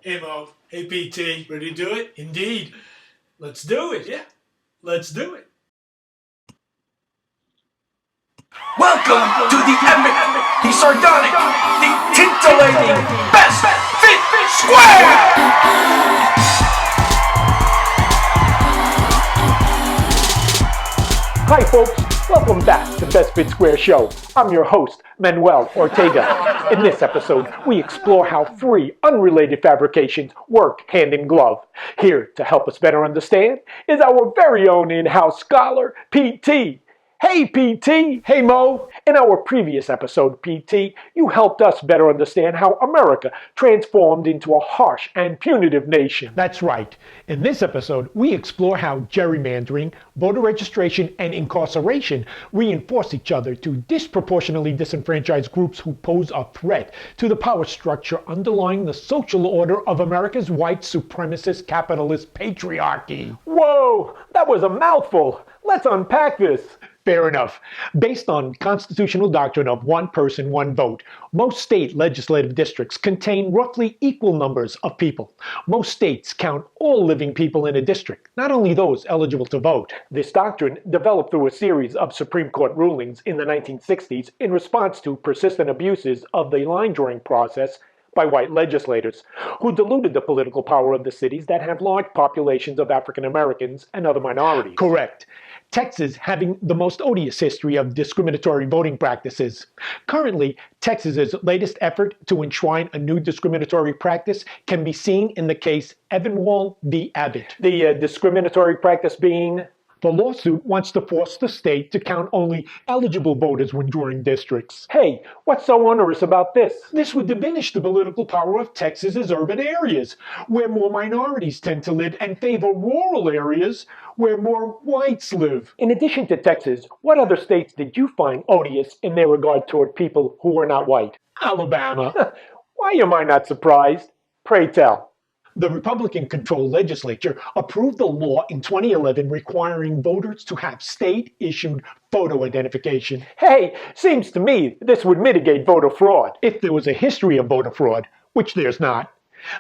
Hey Mo, hey PT, ready to do it? Indeed. Let's do it, yeah. Let's do it. Welcome to the epic, the sardonic, the titillating Best Fit Square! Hi folks, welcome back to Best Fit Square Show. I'm your host, Manuel Ortega. In this episode, we explore how three unrelated fabrications work hand in glove. Here to help us better understand is our very own in-house scholar, PT. Hey PT! Hey Mo! In our previous episode, PT, you helped us better understand how America transformed into a harsh and punitive nation. That's right. In this episode, we explore how gerrymandering, voter registration, and incarceration reinforce each other to disproportionately disenfranchise groups who pose a threat to the power structure underlying the social order of America's white supremacist capitalist patriarchy. Whoa! That was a mouthful! Let's unpack this. Fair enough. Based on constitutional doctrine of one person, one vote, most state legislative districts contain roughly equal numbers of people. Most states count all living people in a district, not only those eligible to vote. This doctrine developed through a series of Supreme Court rulings in the 1960s in response to persistent abuses of the line drawing process by white legislators, who diluted the political power of the cities that have large populations of African Americans and other minorities. Correct. Texas having the most odious history of discriminatory voting practices. Currently, Texas's latest effort to enshrine a new discriminatory practice can be seen in the case Evanwall v. Abbott. The discriminatory practice being? The lawsuit wants to force the state to count only eligible voters when drawing districts. Hey, what's so onerous about this? This would diminish the political power of Texas's urban areas, where more minorities tend to live, and favor rural areas where more whites live. In addition to Texas, what other states did you find odious in their regard toward people who were not white? Alabama. Why am I not surprised? Pray tell. The Republican-controlled legislature approved a law in 2011 requiring voters to have state-issued photo identification. Hey, seems to me this would mitigate voter fraud. If there was a history of voter fraud, which there's not.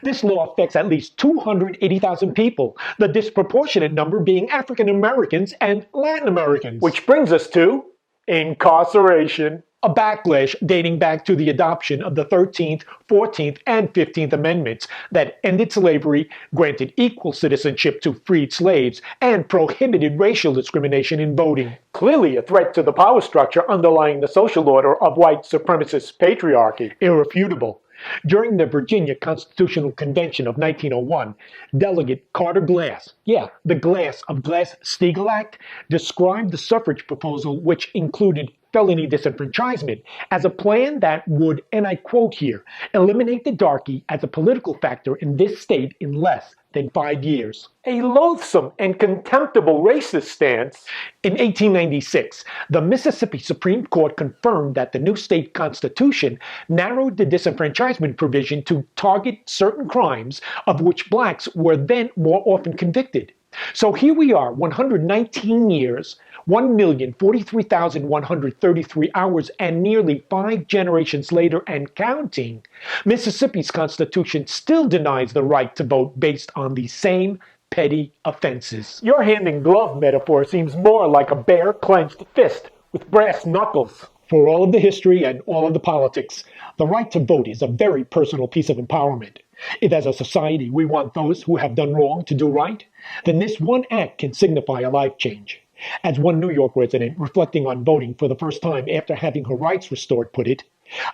This law affects at least 280,000 people, the disproportionate number being African Americans and Latin Americans. Which brings us to incarceration. A backlash dating back to the adoption of the 13th, 14th, and 15th Amendments that ended slavery, granted equal citizenship to freed slaves, and prohibited racial discrimination in voting. Clearly a threat to the power structure underlying the social order of white supremacist patriarchy. Irrefutable. During the Virginia Constitutional Convention of 1901, Delegate Carter Glass, the Glass of Glass-Steagall Act, described the suffrage proposal, which included felony disenfranchisement, as a plan that would, and I quote here, eliminate the darky as a political factor in this state in less than 5 years. A loathsome and contemptible racist stance. In 1896, the Mississippi Supreme Court confirmed that the new state constitution narrowed the disenfranchisement provision to target certain crimes of which blacks were then more often convicted. So here we are, 119 years, 1,043,133 hours, and nearly 5 generations later and counting, Mississippi's constitution still denies the right to vote based on the same petty offenses. Your hand-in-glove metaphor seems more like a bare clenched fist with brass knuckles. For all of the history and all of the politics, the right to vote is a very personal piece of empowerment. If as a society we want those who have done wrong to do right, then this one act can signify a life change. As one New York resident reflecting on voting for the first time after having her rights restored put it,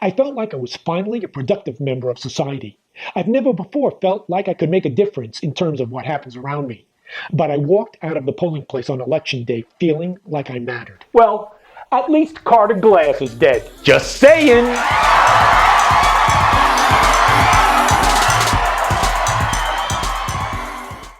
I felt like I was finally a productive member of society. I've never before felt like I could make a difference in terms of what happens around me. But I walked out of the polling place on election day feeling like I mattered. Well, at least Carter Glass is dead. Just saying!